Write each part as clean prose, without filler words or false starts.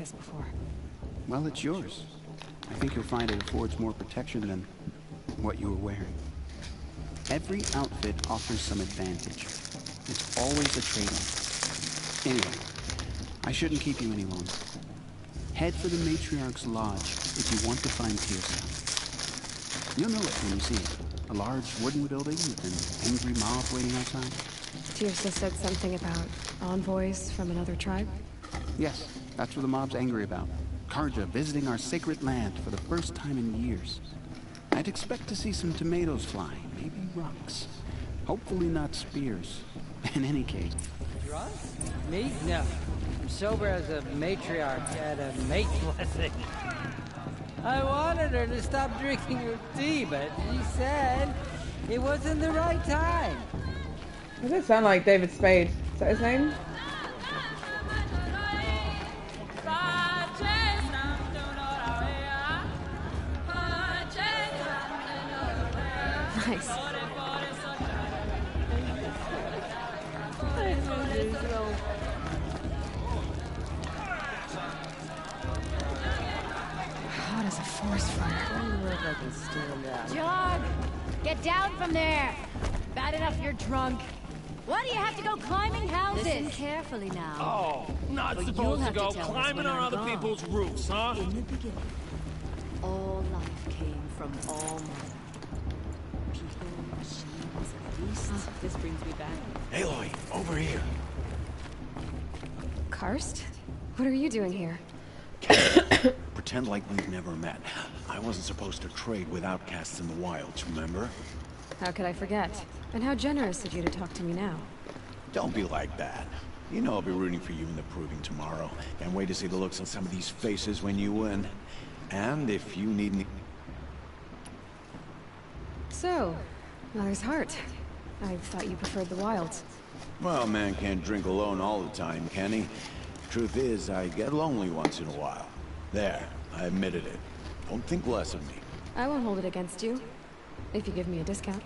this before. Well, it's yours. I think you'll find it affords more protection than what you were wearing. Every outfit offers some advantage. It's always a trade-off. Anyway, I shouldn't keep you any longer. Head for the Matriarch's Lodge if you want to find Teersa. You'll know it when you see it. A large wooden building with an angry mob waiting outside. Teersa said something about envoys from another tribe? Yes, that's what the mob's angry about. Carja visiting our sacred land for the first time in years. I'd expect to see some tomatoes fly, maybe rocks. Hopefully not spears. In any case. Drunk? Me? No. I'm sober as a matriarch at a mate blessing. I wanted her to stop drinking her tea, but she said it wasn't the right time. Does it sound like David Spade? Is that his name? Nice. Hot as a forest fire. Jog! Get down from there! Bad enough you're drunk. Why do you have to go climbing houses? Listen carefully now. Oh, not But supposed you'll to have go to tell us climbing when on I'm other gone. people's roofs, huh? In the beginning, all life came from all mother. People, machines, beasts. This brings me back. Aloy, over here. Karst? What are you doing here? Pretend like we've never met. I wasn't supposed to trade with outcasts in the wilds, remember? How could I forget? And how generous of you to talk to me now. Don't be like that. You know I'll be rooting for you in the proving tomorrow. Can't wait to see the looks on some of these faces when you win. And if you need any... So, Mother's Heart. I thought you preferred the wilds. Well, a man can't drink alone all the time, can he? Truth is, I get lonely once in a while. There, I admitted it. Don't think less of me. I won't hold it against you. If you give me a discount.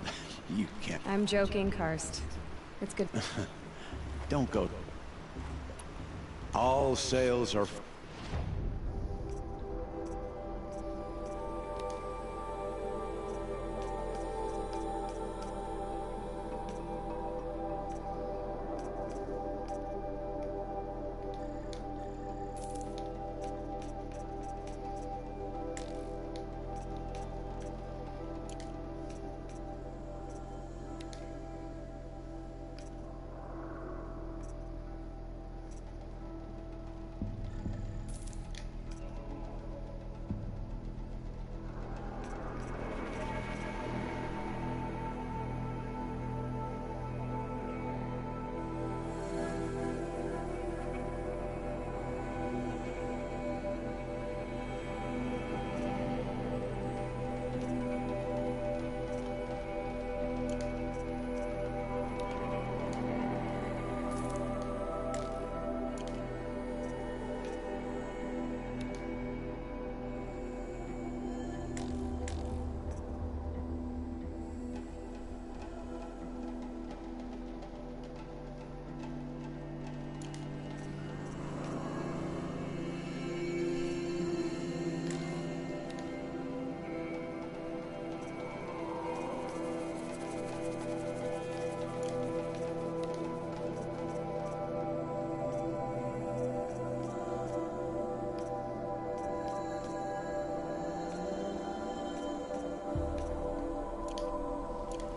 You can't... I'm joking, Karst. It's good. Don't go... All sales are...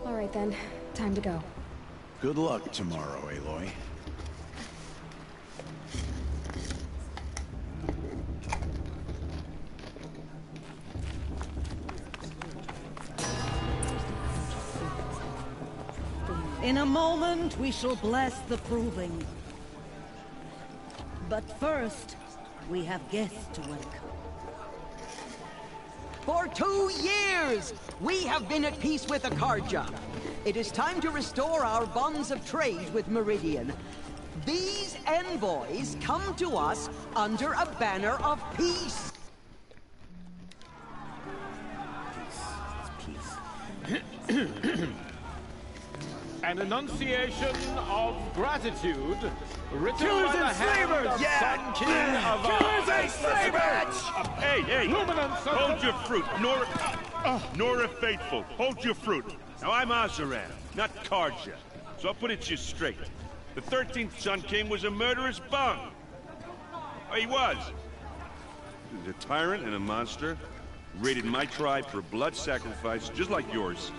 All right then, time to go. Good luck tomorrow, Aloy. In a moment, we shall bless the proving. But first, we have guests to welcome. For 2 years, we have been at peace with Akarja. It is time to restore our bonds of trade with Meridian. These envoys come to us under a banner of peace. An enunciation of gratitude written Killers by the and hand slavers! of Yeah! Sun King of Killers and hey! Luminance of Hold the... your fruit, Nora Faithful. Hold your fruit. Now I'm Azaran, not Karja. So I'll put it to you straight. The 13th Sun King was a murderous bung. Oh, he was. He was a tyrant and a monster. Raided my tribe for blood sacrifice, just like yours.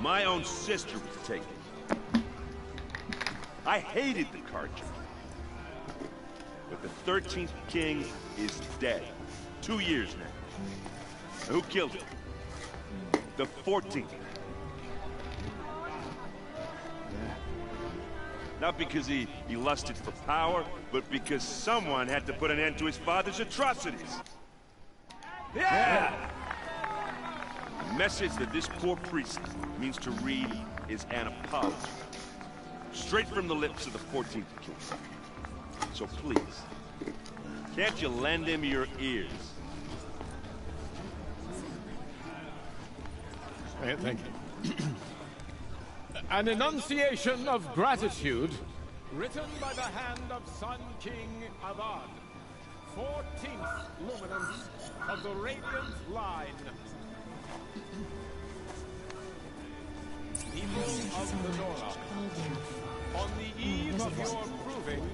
My own sister was taken. I hated the Karja. But the 13th king is dead. 2 years now. Who killed him? The 14th. Not because he lusted for power, but because someone had to put an end to his father's atrocities. Yeah! The message that this poor priest means to read is an apology. Straight from the lips of the 14th king. So please, can't you lend him your ears? Thank you. An enunciation of gratitude written by the hand of Sun King Avad, 14th luminance of the Radiant Line. People of the Nora, on the eve of your proving,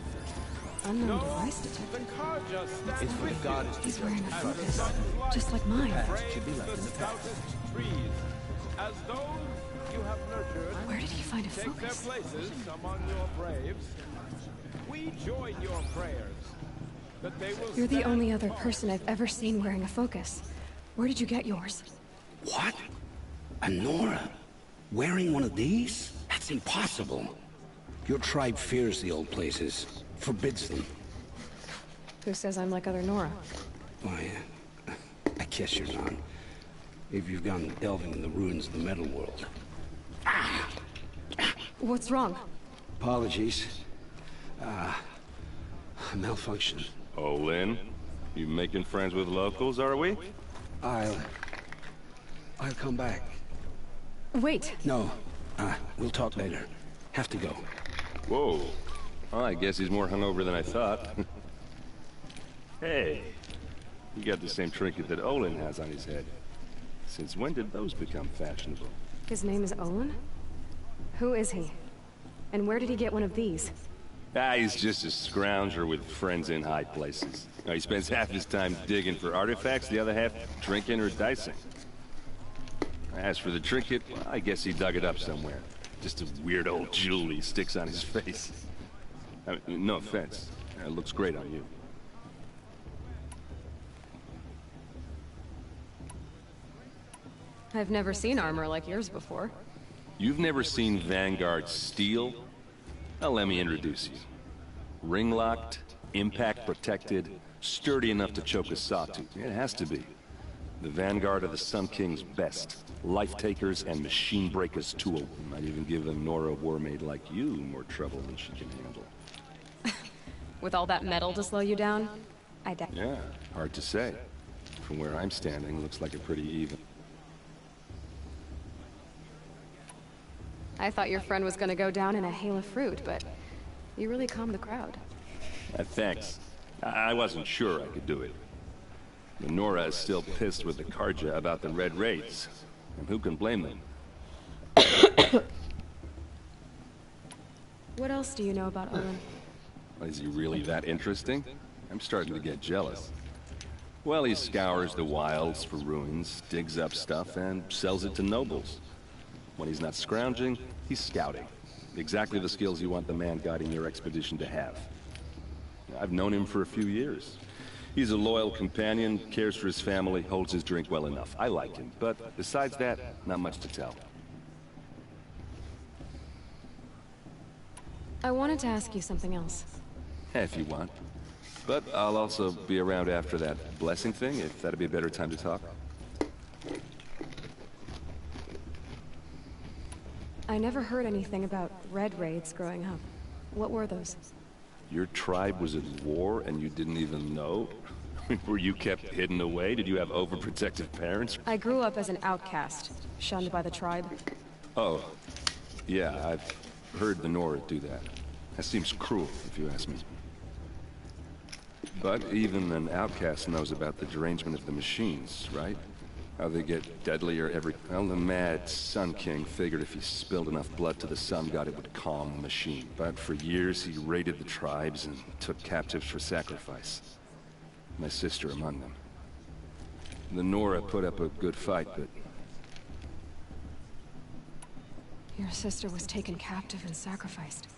Unknown device detected. the Karja stands It's for the with goddess you He's wearing a as the focus, sun's light just like mine. Should be left frames in the the past. stoutest trees, as those you have nurtured Where did he find a take their focus? places among your braves. We join your prayers that they will You're the stand only other tall. person I've ever seen wearing a focus. Where did you get yours? What? A Nora? Wearing one of these? That's impossible. Your tribe fears the old places, forbids them. Who says I'm like other Nora? Why, I guess you're not. If you've gone delving in the ruins of the metal world. What's wrong? Apologies. Malfunction. Oh, Lynn, you making friends with locals, are we? I'll come back. Wait. No, we'll talk later. Have to go. Whoa. Well, I guess he's more hungover than I thought. Hey, you got the same trinket that Olin has on his head. Since when did those become fashionable? His name is Olin? Who is he? And where did he get one of these? He's just a scrounger with friends in high places. He spends half his time digging for artifacts, the other half drinking or dicing. As for the trinket, well, I guess he dug it up somewhere. Just a weird old jewel he sticks on his face. I mean, no offense. It looks great on you. I've never seen armor like yours before. You've never seen Vanguard steel? Well, let me introduce you. Ring-locked, impact-protected, sturdy enough to choke a sawtooth. It has to be. The Vanguard of the Sun King's best. Life-takers and machine-breakers tool. Might even give a Nora warmaid like you more trouble than she can handle. With all that metal to slow you down? I doubt. Yeah, hard to say. From where I'm standing, looks like a pretty even. I thought your friend was gonna go down in a hail of fruit, but you really calmed the crowd. Thanks. I wasn't sure I could do it. The Nora is still pissed with the Karja about the Red Raids. And who can blame them? What else do you know about Olin? Is he really that interesting? I'm starting to get jealous. Well, he scours the wilds for ruins, digs up stuff, and sells it to nobles. When he's not scrounging, he's scouting. Exactly the skills you want the man guiding your expedition to have. I've known him for a few years. He's a loyal companion, cares for his family, holds his drink well enough. I like him, but besides that, not much to tell. I wanted to ask you something else. If you want. But I'll also be around after that blessing thing, if that'd be a better time to talk. I never heard anything about red raids growing up. What were those? Your tribe was at war and you didn't even know? Were you kept hidden away? Did you have overprotective parents? I grew up as an outcast, shunned by the tribe. Oh, yeah, I've heard the Nora do that. That seems cruel, if you ask me. But even an outcast knows about the derangement of the machines, right? How they get deadlier every... Well, the mad Sun King figured if he spilled enough blood to the Sun God, it would calm the machine. But for years, he raided the tribes and took captives for sacrifice. My sister among them. The Nora put up a good fight, but... Your sister was taken captive and sacrificed.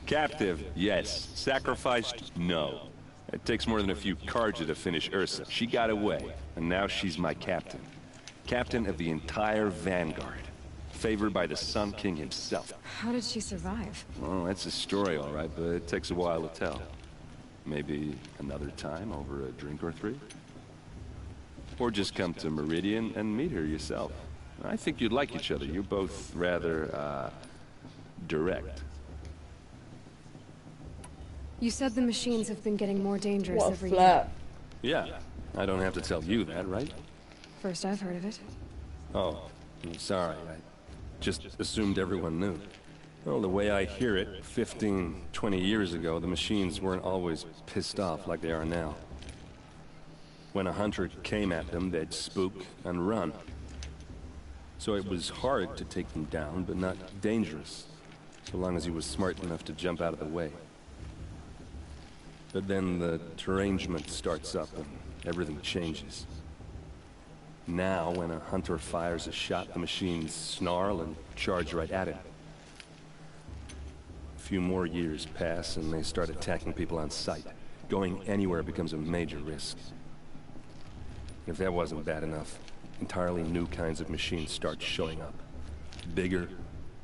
Captive, yes. Sacrificed, no. It takes more than a few Carja to finish Ursa. She got away, and now she's my captain. Captain of the entire Vanguard. Favored by the Sun King himself. How did she survive? Oh, that's a story, all right, but it takes a while to tell. Maybe another time over a drink or three? Or just come to Meridian and meet her yourself. I think you'd like each other. You're both rather, direct. You said the machines have been getting more dangerous What a every flat. year. Yeah, I don't have to tell you that, right? First I've heard of it. Oh, I'm sorry. I just assumed everyone knew. Well, the way I hear it, 15, 20 years ago, the machines weren't always pissed off like they are now. When a hunter came at them, they'd spook and run. So it was hard to take them down, but not dangerous, so long as he was smart enough to jump out of the way. But then the derangement starts up and everything changes. Now, when a hunter fires a shot, the machines snarl and charge right at him. A few more years pass and they start attacking people on sight. Going anywhere becomes a major risk. If that wasn't bad enough, entirely new kinds of machines start showing up. Bigger,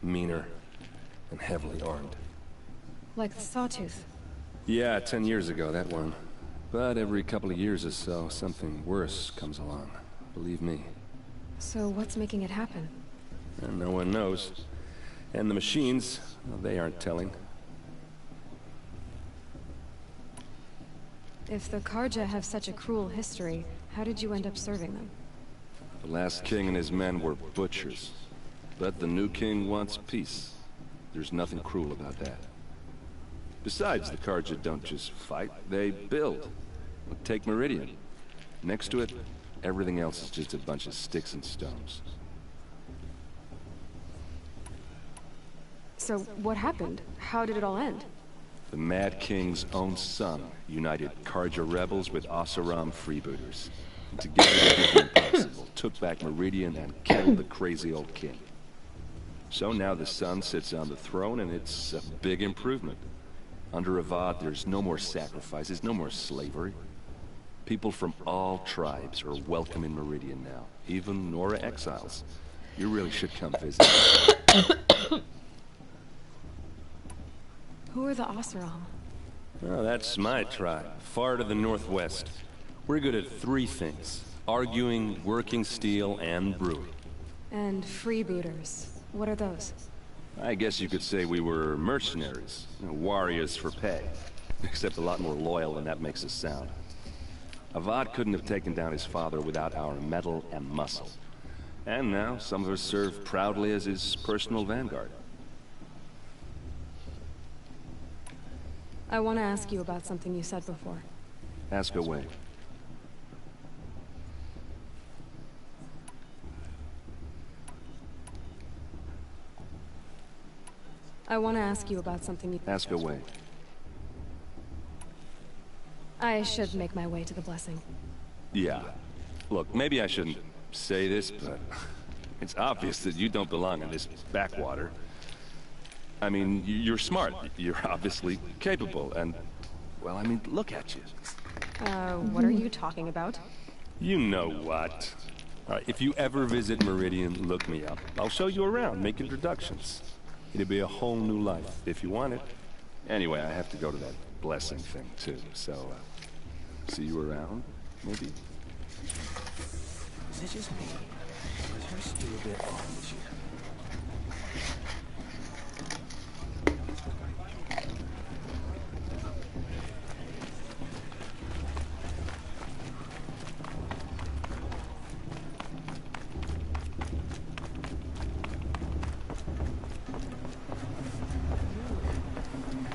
meaner, and heavily armed. Like the Sawtooth. Yeah, 10 years ago, that one. But every couple of years or so, something worse comes along. Believe me. So what's making it happen? And no one knows. And the machines, well, they aren't telling. If the Carja have such a cruel history, how did you end up serving them? The last king and his men were butchers. But the new king wants peace. There's nothing cruel about that. Besides, the Carja don't just fight, they build. Look, take Meridian. Next to it, everything else is just a bunch of sticks and stones. So what happened? How did it all end? The Mad King's own son united Carja rebels with Oseram freebooters. And together they did the impossible, took back Meridian and killed the crazy old king. So now the son sits on the throne and it's a big improvement. Under Avad, there's no more sacrifices, no more slavery. People from all tribes are welcome in Meridian now, even Nora exiles. You really should come visit. Who are the Oseram? Oh, that's my tribe, far to the northwest. We're good at three things: arguing, working steel, and brewing. And freebooters. What are those? I guess you could say we were mercenaries, warriors for pay. Except a lot more loyal than that makes us sound. Avad couldn't have taken down his father without our metal and muscle. And now, some of us serve proudly as his personal vanguard. I want to ask you about something you said before. Ask away. I want to ask you about something you... Ask away. I should make my way to the blessing. Yeah. Look, maybe I shouldn't say this, but it's obvious that you don't belong in this backwater. I mean, you're smart. You're obviously capable, and... well, I mean, look at you. What are you talking about? You know what. All right, if you ever visit Meridian, look me up. I'll show you around, make introductions. It'll be a whole new life, if you want it. Anyway, I have to go to that blessing thing, too, so, see you around, maybe? Is it just me? Or is her stew a bit off this year?